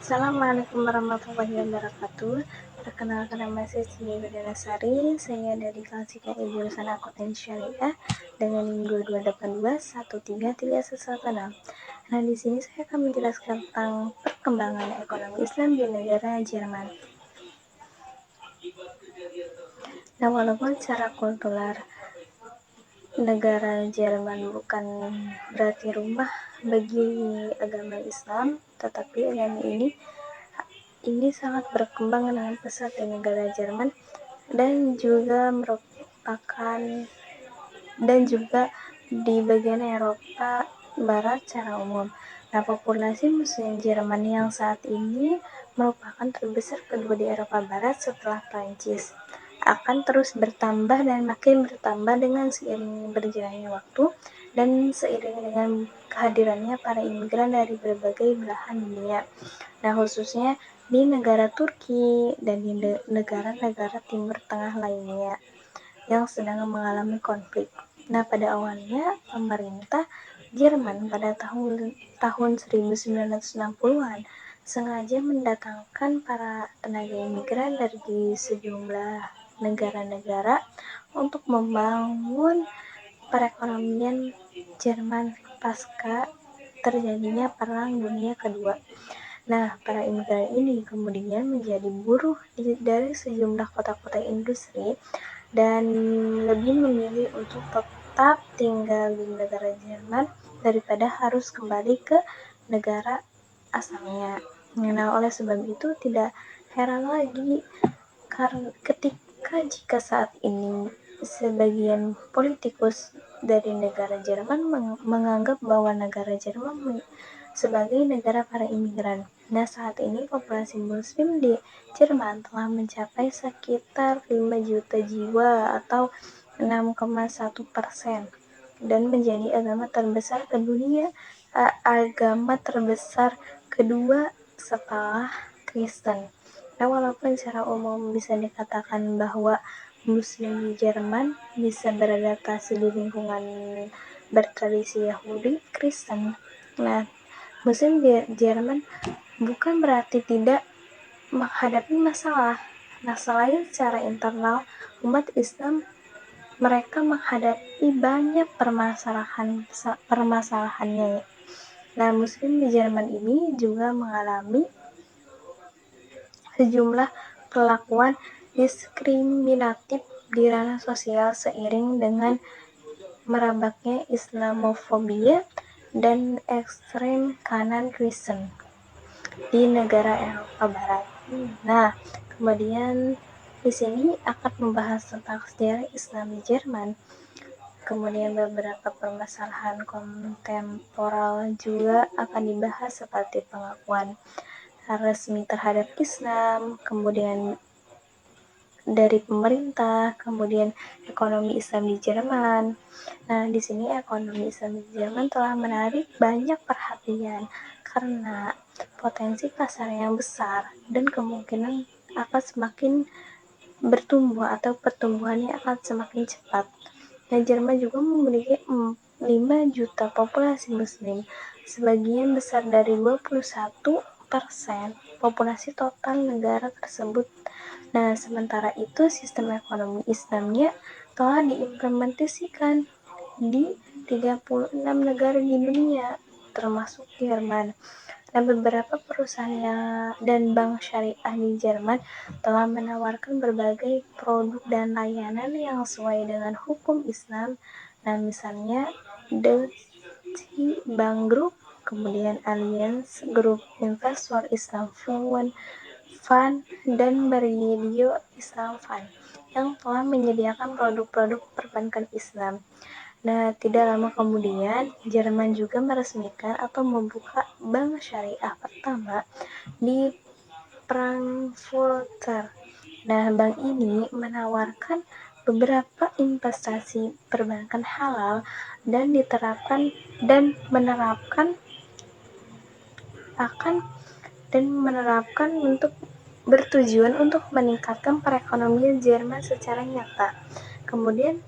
Assalamualaikum warahmatullahi wabarakatuh. Perkenalkan, nama saya Siti Widianasari. Saya dari kelas 3 jurusan Akuntansi Syariah dengan NIM 2282133116. Nah, di sini saya akan menjelaskan tentang perkembangan ekonomi Islam di negara Jerman. Nah, walaupun secara kultural negara Jerman bukan berarti rumah bagi agama Islam, tetapi agama ini sangat berkembang dengan pesat di negara Jerman dan juga merupakan di bagian Eropa Barat secara umum. Nah, populasi Muslim Jerman yang saat ini merupakan terbesar kedua di Eropa Barat setelah Prancis akan terus bertambah dan makin bertambah dengan seiring berjalannya waktu dan seiring dengan kehadirannya para imigran dari berbagai belahan dunia. Nah, khususnya di negara Turki dan di negara-negara Timur Tengah lainnya yang sedang mengalami konflik. Nah, pada awalnya pemerintah Jerman pada tahun 1960-an sengaja mendatangkan para tenaga imigran dari sejumlah negara-negara untuk membangun perekonomian Jerman pasca terjadinya Perang Dunia Kedua. Nah, para imigran ini kemudian menjadi buruh dari sejumlah kota-kota industri dan lebih memilih untuk tetap tinggal di negara Jerman daripada harus kembali ke negara asalnya. Nah, oleh sebab itu tidak heran lagi jika saat ini sebagian politikus dari negara Jerman menganggap bahwa negara Jerman sebagai negara para imigran. Nah, saat ini populasi Muslim di Jerman telah mencapai sekitar 5 juta jiwa atau 6,1% dan menjadi agama terbesar kedua setelah Kristen. Nah, walaupun secara umum bisa dikatakan bahwa Muslim di Jerman bisa beradaptasi di lingkungan bertradisi Yahudi, Kristen. Nah, Muslim di Jerman bukan berarti tidak menghadapi masalah. Nah, selain secara internal, umat Islam mereka menghadapi banyak permasalahannya. Nah, Muslim di Jerman ini juga mengalami sejumlah perlakuan diskriminatif di ranah sosial seiring dengan merebaknya Islamofobia dan ekstrem kanan Kristen di negara Eropa Barat. Nah, kemudian di sini akan membahas tentang sejarah Islam di Jerman. Kemudian beberapa permasalahan kontemporer juga akan dibahas seperti pengakuan resmi terhadap Islam, kemudian dari pemerintah, kemudian ekonomi Islam di Jerman. Nah, di sini ekonomi Islam di Jerman telah menarik banyak perhatian karena potensi pasar yang besar dan kemungkinan akan semakin bertumbuh atau pertumbuhannya akan semakin cepat. Nah, Jerman juga memiliki 5 juta populasi Muslim, sebagian besar dari 21% populasi total negara tersebut. Nah, sementara itu sistem ekonomi Islamnya telah diimplementasikan di 36 negara di dunia, termasuk Jerman. Nah, beberapa perusahaan dan bank syariah di Jerman telah menawarkan berbagai produk dan layanan yang sesuai dengan hukum Islam. Nah, misalnya Deutsche Bank Group, kemudian Allianz Group Investor Islam Fund, dan Bergidio Islam Fund yang telah menyediakan produk-produk perbankan Islam. Nah, tidak lama kemudian, Jerman juga meresmikan atau membuka bank syariah pertama di Frankfurter. Nah, bank ini menawarkan beberapa investasi perbankan halal dan menerapkan untuk bertujuan untuk meningkatkan perekonomian Jerman secara nyata. Kemudian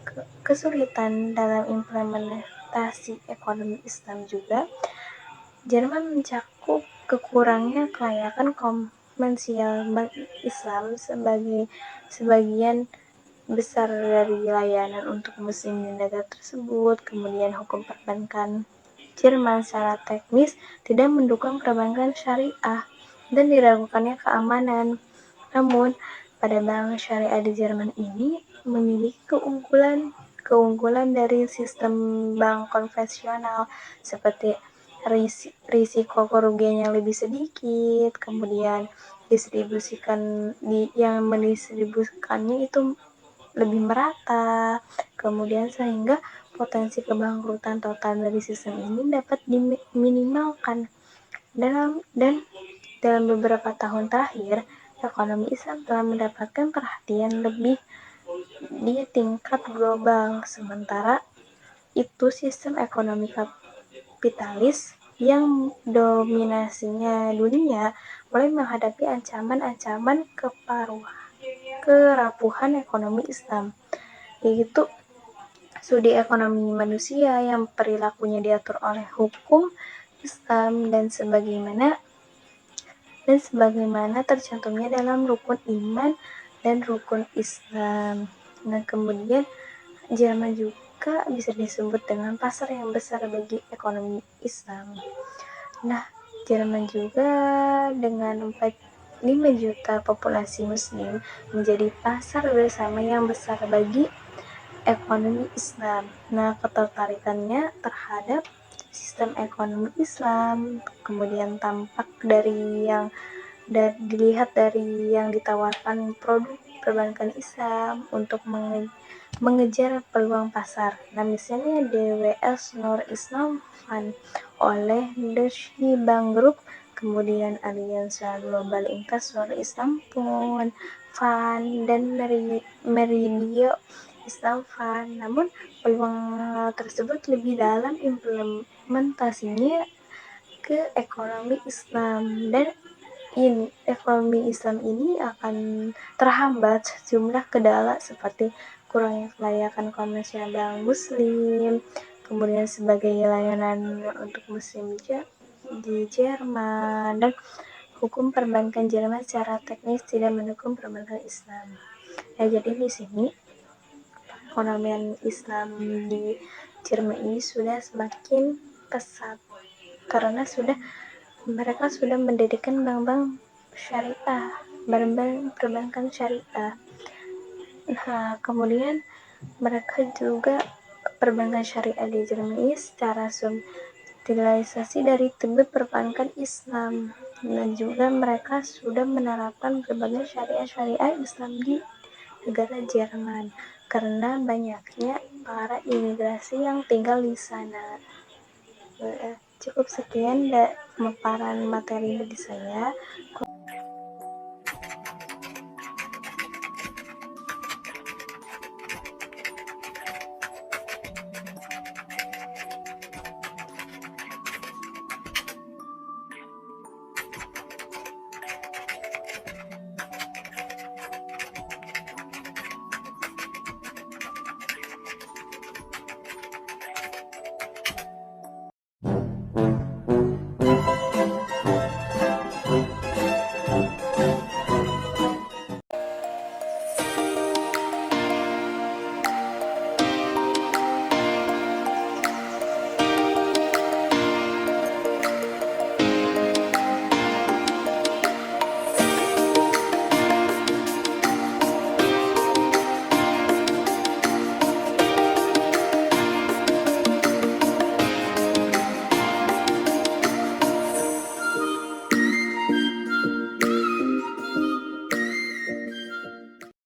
kesulitan dalam implementasi ekonomi Islam juga, Jerman mencakup kekurangnya kelayakan komersial bank Islam sebagian besar dari layanan untuk muslim di negara tersebut. Kemudian hukum perbankan Jerman secara teknis tidak mendukung perbankan syariah dan diragukannya keamanan. Namun, pada bank syariah di Jerman ini memiliki keunggulan dari sistem bank konvensional seperti risiko kerugian yang lebih sedikit, kemudian yang mendistribusikannya itu lebih merata, kemudian sehingga potensi kebangkrutan total dari sistem ini dapat diminimalkan. Dan dalam beberapa tahun terakhir, ekonomi Islam telah mendapatkan perhatian lebih di tingkat global, sementara itu sistem ekonomi kapitalis yang dominasinya dunia mulai menghadapi ancaman-ancaman kerapuhan ekonomi Islam, yaitu studi ekonomi manusia yang perilakunya diatur oleh hukum Islam dan sebagaimana tercantumnya dalam rukun iman dan rukun Islam. Nah, kemudian Jerman juga bisa disebut dengan pasar yang besar bagi ekonomi Islam. Nah, Jerman juga dengan 5 juta populasi muslim menjadi pasar bersama yang besar bagi ekonomi Islam. Nah, ketertarikannya terhadap sistem ekonomi Islam kemudian tampak dilihat dari yang ditawarkan produk perbankan Islam untuk mengejar peluang pasar. Nah, misalnya DWS Nur Islam Fund oleh Deutsche Bank Group, kemudian Alianza Global Investor Islam Fund dan Meridio Islam Fund. Namun, peluang tersebut lebih dalam implementasinya ke ekonomi Islam, dan ekonomi Islam ini akan terhambat sejumlah kendala seperti kurangnya kelayakan komersial bank muslim, kemudian sebagai layanan untuk muslim di Jerman, dan hukum perbankan Jerman secara teknis tidak mendukung perbankan Islam. Nah, jadi di sini perekonomian Islam di Jerman ini sudah semakin pesat karena mereka sudah mendirikan bank-bank syariah, bank perbankan syariah. Nah, kemudian mereka juga perbankan syariah di Jerman ini secara subsidiarisasi dari tiga perbankan Islam, dan juga mereka sudah menerapkan berbagai syariah Islam di negara Jerman karena banyaknya para imigrasi yang tinggal di sana. Cukup sekian pemaparan materi dari saya.